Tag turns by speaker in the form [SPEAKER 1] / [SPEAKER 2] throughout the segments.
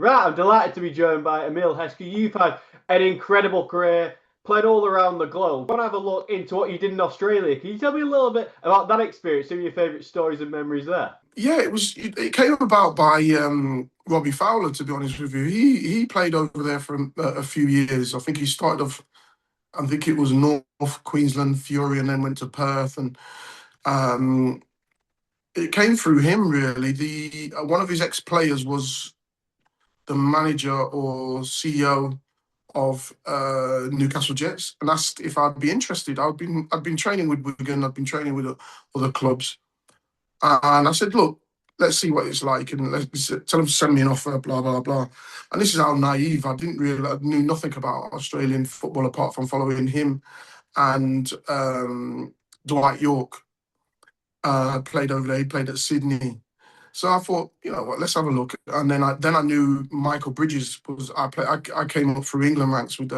[SPEAKER 1] Right, I'm delighted to be joined by Emile Heskey. You've had an incredible career, played all around the globe. I want to have a look into what you did in Australia. Can you tell me a little bit about that experience? Some of your favourite stories and memories there?
[SPEAKER 2] Yeah, it came about by Robbie Fowler. To be honest with you, he played over there for a few years. I think he started off. I think it was North Queensland Fury, and then went to Perth, and um, it came through him really. The one of his ex players was the manager or CEO of Newcastle Jets, and asked if I'd be interested. I'd been training with Wigan. I'd been training with other clubs. And I said, look, let's see what it's like, and let's tell them to send me an offer, blah blah blah. And this is how naive. I knew nothing about Australian football apart from following him and Dwight York. Played over there. He played at Sydney. So I thought, you know what, let's have a look. And then I knew Michael Bridges was. I came up through England ranks with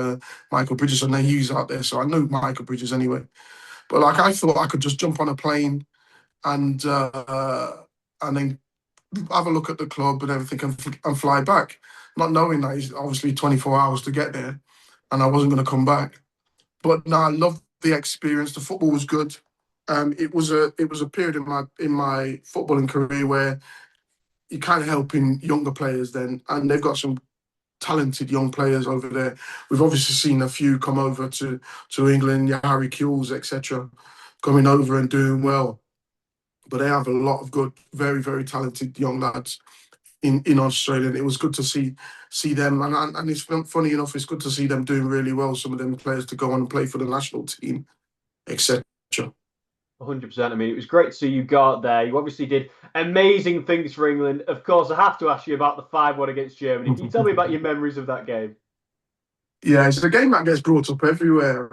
[SPEAKER 2] Michael Bridges, and then he was out there, so I knew Michael Bridges anyway. But like I thought, I could just jump on a plane and then have a look at the club and everything, and fly back, not knowing that it's obviously 24 hours to get there, and I wasn't going to come back. But no, I loved the experience. The football was good. It was a period in my footballing career where you're kind of helping younger players then, and they've got some talented young players over there. We've obviously seen a few come over to England, yeah, Harry Kewells, etc., coming over and doing well. But they have a lot of good, very, very talented young lads in Australia. And it was good to see them, and it's funny enough, it's good to see them doing really well. Some of them players to go on and play for the national team, etc.
[SPEAKER 1] 100%. I mean, it was great to see you go out there. You obviously did amazing things for England. Of course, I have to ask you about the 5-1 against Germany. Can you tell me about your memories of that game?
[SPEAKER 2] Yeah, it's a game that gets brought up everywhere.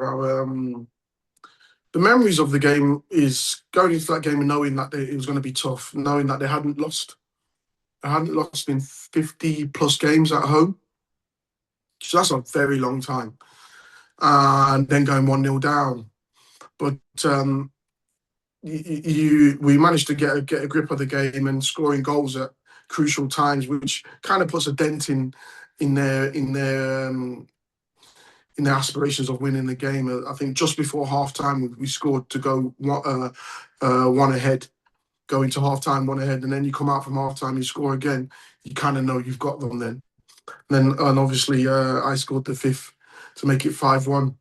[SPEAKER 2] The memories of the game is going into that game and knowing that it was going to be tough, knowing that they hadn't lost. I hadn't lost in 50 plus games at home. So that's a very long time. And then going 1-0 down. But we managed to get a grip of the game and scoring goals at crucial times, which kind of puts a dent in their in their aspirations of winning the game. I think just before half time we scored to go one ahead, go into half time one ahead, and then you come out from half time, you score again. You kind of know you've got them then. And obviously I scored the fifth to make it 5-1,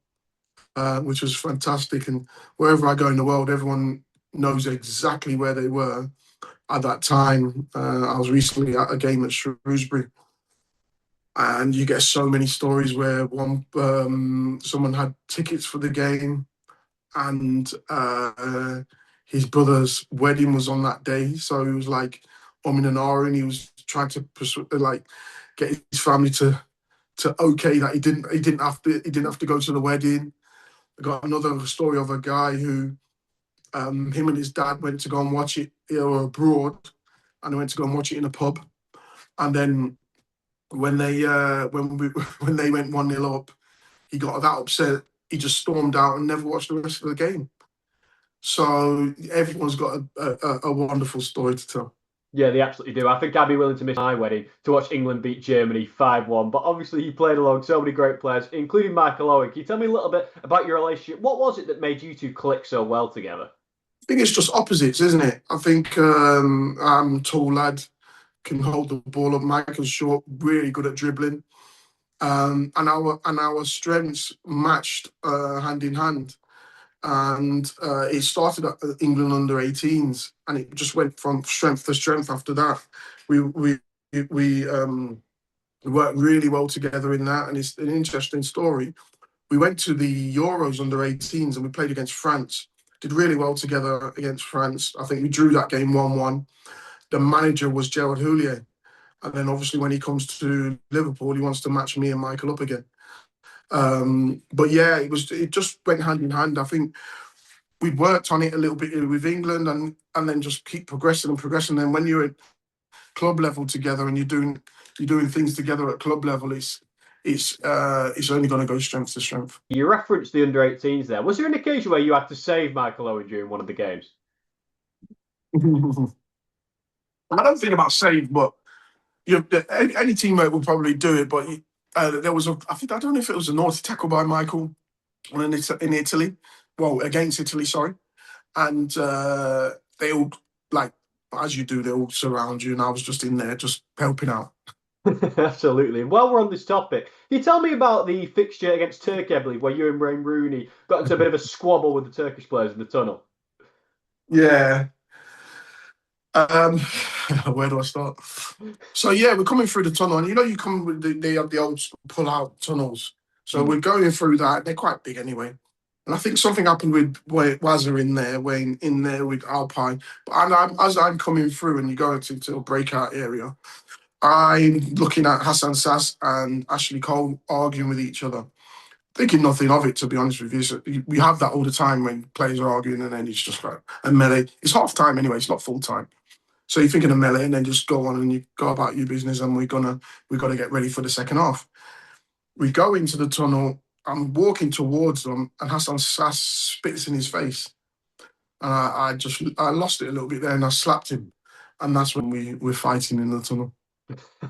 [SPEAKER 2] which was fantastic. And wherever I go in the world, everyone knows exactly where they were at that time. I was recently at a game at Shrewsbury, and you get so many stories where someone had tickets for the game, and his brother's wedding was on that day, so he was like in an hour, and he was trying to get his family to okay that he didn't have to go to the wedding. I got another story of a guy who him and his dad went to go and watch it, abroad, and they went to go and watch it in a pub, and then when they when they went 1-0 up, he got that upset. He just stormed out and never watched the rest of the game. So everyone's got a wonderful story to tell.
[SPEAKER 1] Yeah, they absolutely do. I think I'd be willing to miss my wedding to watch England beat Germany 5-1. But obviously, you played along so many great players, including Michael Owen. Can you tell me a little bit about your relationship? What was it that made you two click so well together?
[SPEAKER 2] I think it's just opposites, isn't it? I think I'm a tall lad, can hold the ball up. Michael's short, really good at dribbling, and our strengths matched hand in hand. And it started at England under 18s, and it just went from strength to strength after that. We worked really well together in that, and it's an interesting story. We went to the Euros under 18s, and we played against France. Did really well together against France. I think we drew that game 1-1. The manager was Gerard Houllier, and then obviously when he comes to Liverpool, he wants to match me and Michael up again. But yeah, it just went hand in hand. I think we worked on it a little bit with England, and then just keep progressing and progressing. And when you're at club level together and you're doing things together at club level, it's only going to go strength to strength.
[SPEAKER 1] You referenced the under 18s there. Was there an occasion where you had to save Michael Owen during one of the games?
[SPEAKER 2] I don't think about save, but any teammate will probably do it, but there was I don't know if it was a naughty tackle by Michael in Italy, well, against Italy, sorry, and they all, like, as you do, they all surround you, and I was just in there just helping out.
[SPEAKER 1] Absolutely. And while we're on this topic, can you tell me about the fixture against Turkey, I believe, where you and Wayne Rooney got into a bit of a squabble with the Turkish players in the tunnel?
[SPEAKER 2] Yeah. Um, where do I start? So yeah, we're coming through the tunnel, and you come with they have the old pull-out tunnels. So
[SPEAKER 1] Mm.
[SPEAKER 2] we're going through that. They're quite big anyway. And I think something happened with Wazza in there, Wayne in there with Alpine. As I'm coming through and you go into a breakout area, I'm looking at Hassan Sass and Ashley Cole arguing with each other, thinking nothing of it, to be honest with you. So we have that all the time when players are arguing, and then it's just like a melee. It's half time anyway, it's not full time. So you're thinking of melee, and then just go on and you go about your business, and we got to get ready for the second half. We go into the tunnel. I'm walking towards them, and Hassan Sass spits in his face. And I lost it a little bit there, and I slapped him, and that's when we're fighting in the tunnel.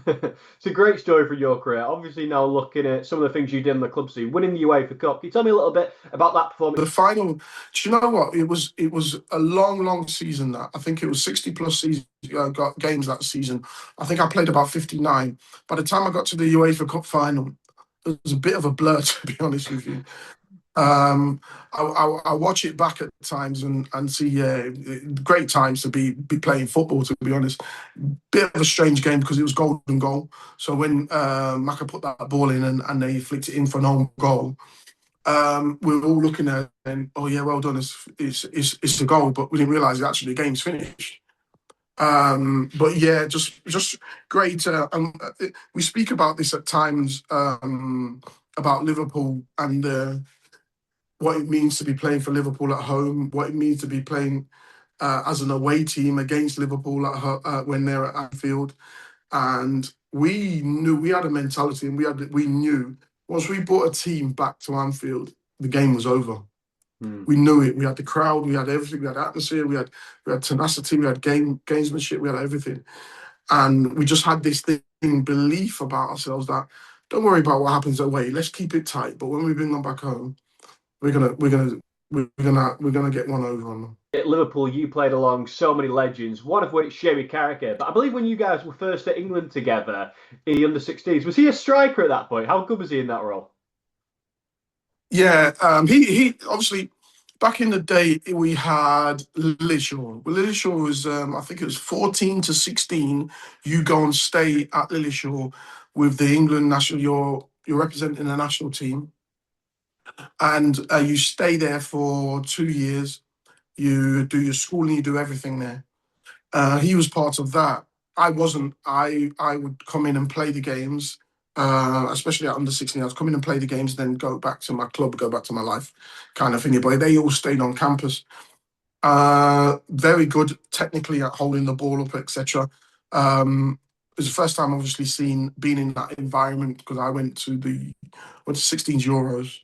[SPEAKER 1] It's a great story for your career. Obviously, now looking at some of the things you did in the club scene, winning the UEFA Cup. Can you tell me a little bit about that performance?
[SPEAKER 2] The final, do you know what? It was a long season. That I think it was 60 plus got games that season. I think I played about 59. By the time I got to the UEFA Cup final, it was a bit of a blur, to be honest with you. I watch it back at times and see, great times to be playing football, to be honest. Bit of a strange game because it was golden goal. So when Maka put that ball in and they flicked it in for an own goal, we were all looking at it and, oh yeah, well done, it's a goal, but we didn't realise actually the game's finished. But yeah, just great. We speak about this at times, about Liverpool and what it means to be playing for Liverpool at home, what it means to be playing as an away team against Liverpool when they're at Anfield. And we knew we had a mentality, and we knew once we brought a team back to Anfield, the game was over.
[SPEAKER 1] Hmm.
[SPEAKER 2] We knew it. We had the crowd, we had everything, we had atmosphere, we had tenacity, we had gamesmanship, we had everything. And we just had this thing, belief about ourselves that don't worry about what happens away. Let's keep it tight. But when we bring them back home, we're gonna we're gonna we're gonna get one over on them.
[SPEAKER 1] At Liverpool, you played along so many legends, one of which Sherry Carragher. But I believe when you guys were first at England together in the under 16s, was he a striker at that point? How good was he in that role?
[SPEAKER 2] Yeah, he obviously back in the day we had Lillishore. Well, Lillishore was I think it was 14 to 16. You go and stay at Lillishore with the England national. You're representing the national team, and you stay there for 2 years. You do your schooling, you do everything there. He was part of that. I wasn't. I would come in and play the games, especially at under 16. I was come in and play the games, then go back to my club, go back to my life, kind of thing. But they all stayed on campus. Very good technically at holding the ball up, etc. It was the first time, obviously, being in that environment because I went to 16 Euros,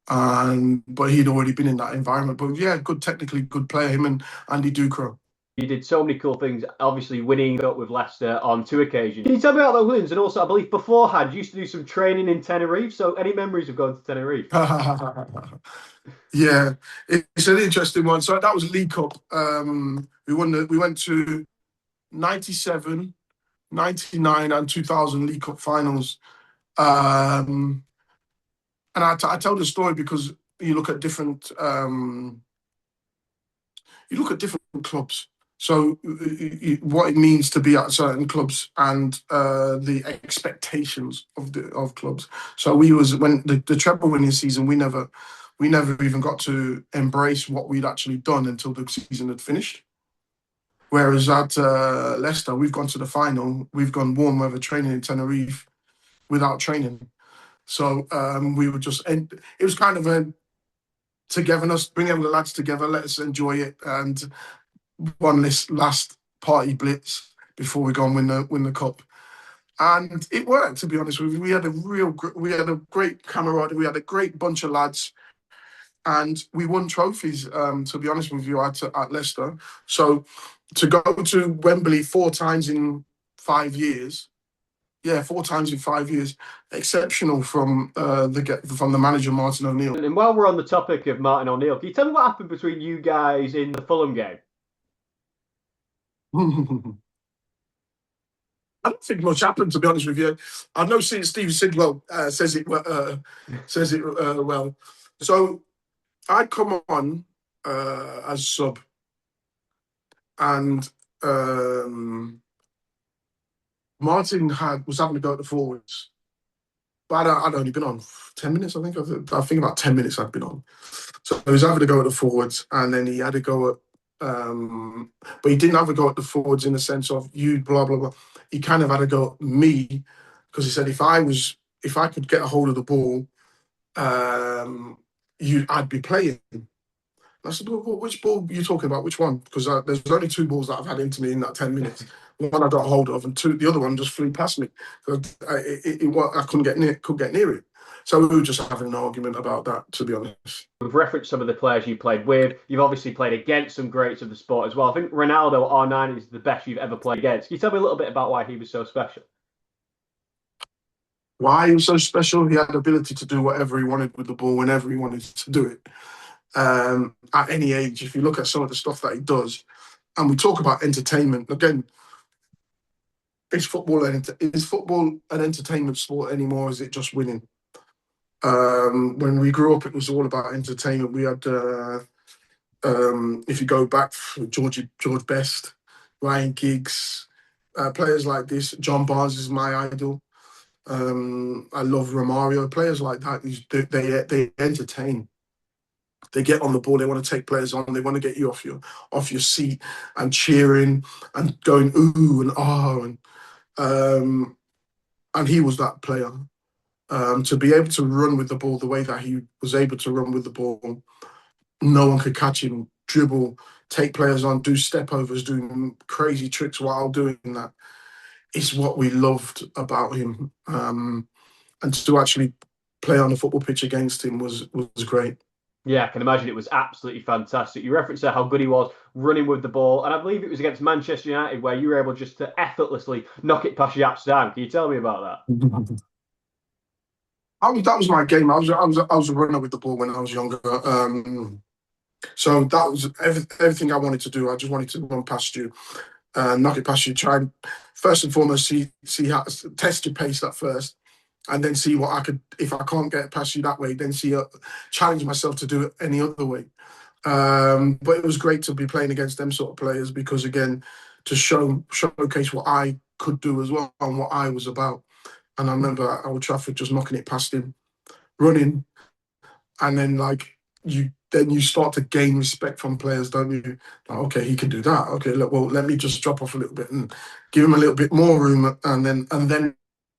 [SPEAKER 2] and but he'd already been in that environment. But yeah, good technically, good player. Him and Andy Ducro.
[SPEAKER 1] You did so many cool things, obviously winning up with Leicester on 2 occasions. Can you tell me about those wins? And also, I believe beforehand, you used to do some training in Tenerife. So, any memories of going to Tenerife?
[SPEAKER 2] Yeah, it's an interesting one. So that was League Cup. We went to 97, 99, and 2000 League Cup finals. And I tell the story because you look at different clubs. So what it means to be at certain clubs and the expectations of clubs. So when the treble winning season, we never even got to embrace what we'd actually done until the season had finished. Whereas at Leicester, we've gone to the final, we've gone warm weather training in Tenerife without training. So we were it was kind of a togetherness, bringing the lads together, let us enjoy it, and one this last party blitz before we go and win the cup. And it worked, to be honest with you. We had a great camaraderie, we had a great bunch of lads, and we won trophies. To be honest with you, at Leicester. So to go to Wembley 4 times in 5 years Yeah, 4 times in 5 years. Exceptional from the manager Martin O'Neill.
[SPEAKER 1] And while we're on the topic of Martin O'Neill, can you tell me what happened between you guys in the Fulham game?
[SPEAKER 2] I don't think much happened, to be honest with you. I know Steve Sidwell says it well. So I'd come on as sub, and Martin was having to go at the forwards, but I'd only been on 10 minutes. I think about 10 minutes I'd been on. So he was having to go at the forwards, and then he had to go at, but he didn't have to go at the forwards in the sense of you blah blah blah. He kind of had to go at me because he said if I could get a hold of the ball, I'd be playing. I said, well, which ball are you talking about? Which one? Because there's only 2 balls that I've had into me in that 10 minutes. One I got hold of, and the other one just flew past me. I couldn't get near it. So we were just having an argument about that, to be honest.
[SPEAKER 1] We've referenced some of the players you played with. You've obviously played against some greats of the sport as well. I think Ronaldo R9 is the best you've ever played against. Can you tell me a little bit about why he was so special?
[SPEAKER 2] Why he was so special? He had the ability to do whatever he wanted with the ball whenever he wanted to do it. At any age, if you look at some of the stuff that he does, and we talk about entertainment again, is football an entertainment sport anymore? Is it just winning? When we grew up, it was all about entertainment. We had, if you go back, George Best, Ryan Giggs, players like this. John Barnes is my idol. I love Romario. Players like that, they entertain. They get on the ball. They want to take players on. They want to get you off your seat and cheering and going ooh and ah and he was that player. To be able to run with the ball the way that he was able to run with the ball, no one could catch him. Dribble, take players on, do step overs, do crazy tricks while doing that. It's what we loved about him. And to actually play on the football pitch against him was great.
[SPEAKER 1] Yeah, I can imagine it was absolutely fantastic. You referenced how good he was running with the ball, and I believe it was against Manchester United where you were able just to effortlessly knock it past Jaap Stam. Can you tell me about
[SPEAKER 2] That was my game. I was a runner with the ball when I was younger. So that was everything I wanted to do. I just wanted to run past you, knock it past you. Try and first and foremost see how test your pace at first, and then see what I could. If I can't get past you that way, then challenge myself to do it any other way. But it was great to be playing against them sort of players because again, to showcase what I could do as well and what I was about. And I remember at Old Trafford just knocking it past him, running, and then you start to gain respect from players, don't you? Like, okay, he can do that. Okay, look, well, let me just drop off a little bit and give him a little bit more room, and then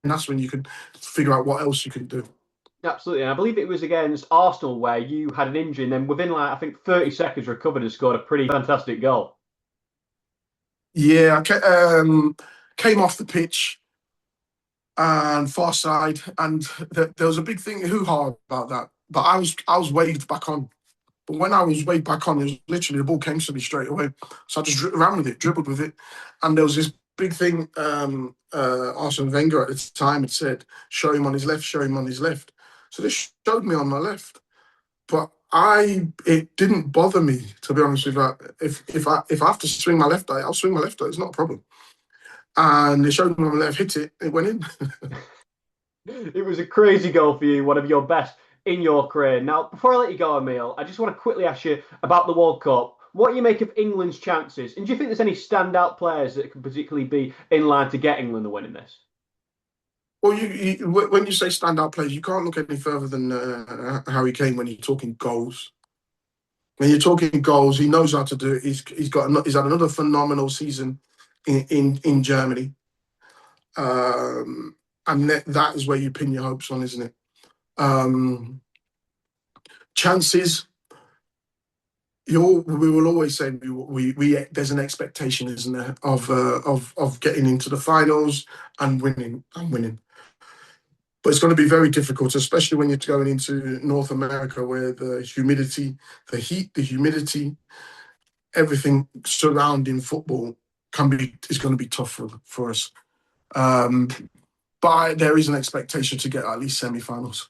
[SPEAKER 2] that's when you can figure out what else you can do.
[SPEAKER 1] Absolutely. And I believe it was against Arsenal where you had an injury and then within I think 30 seconds recovered and scored a pretty fantastic goal.
[SPEAKER 2] Yeah, came off the pitch and far side, and there was a big thing hoo-ha about that. But I was waved back on. But when I was waved back on, it was literally the ball came to me straight away. So I just ran with it, dribbled with it, and there was this big thing. Arsene Wenger at the time had said, "Show him on his left, show him on his left." So they showed me on my left, but it didn't bother me, to be honest with you. If I have to swing my left eye, I'll swing my left eye. It's not a problem. And they showed me on my left, hit it, it went in.
[SPEAKER 1] It was a crazy goal for you, one of your best in your career. Now, before I let you go, Emile, I just want to quickly ask you about the World Cup. What do you make of England's chances? And do you think there's any standout players that can particularly be in line to get England the win in this?
[SPEAKER 2] Well, when you say standout players, you can't look any further than Harry Kane when you're talking goals. When you're talking goals, he knows how to do it. He's had another phenomenal season in Germany, and that is where you pin your hopes on, isn't it? Chances. We will always say there's an expectation, isn't there, of getting into the finals and winning. But it's going to be very difficult, especially when you're going into North America, where the humidity, the heat, the humidity, everything surrounding football is going to be tough for us. but there is an expectation to get at least semi-finals.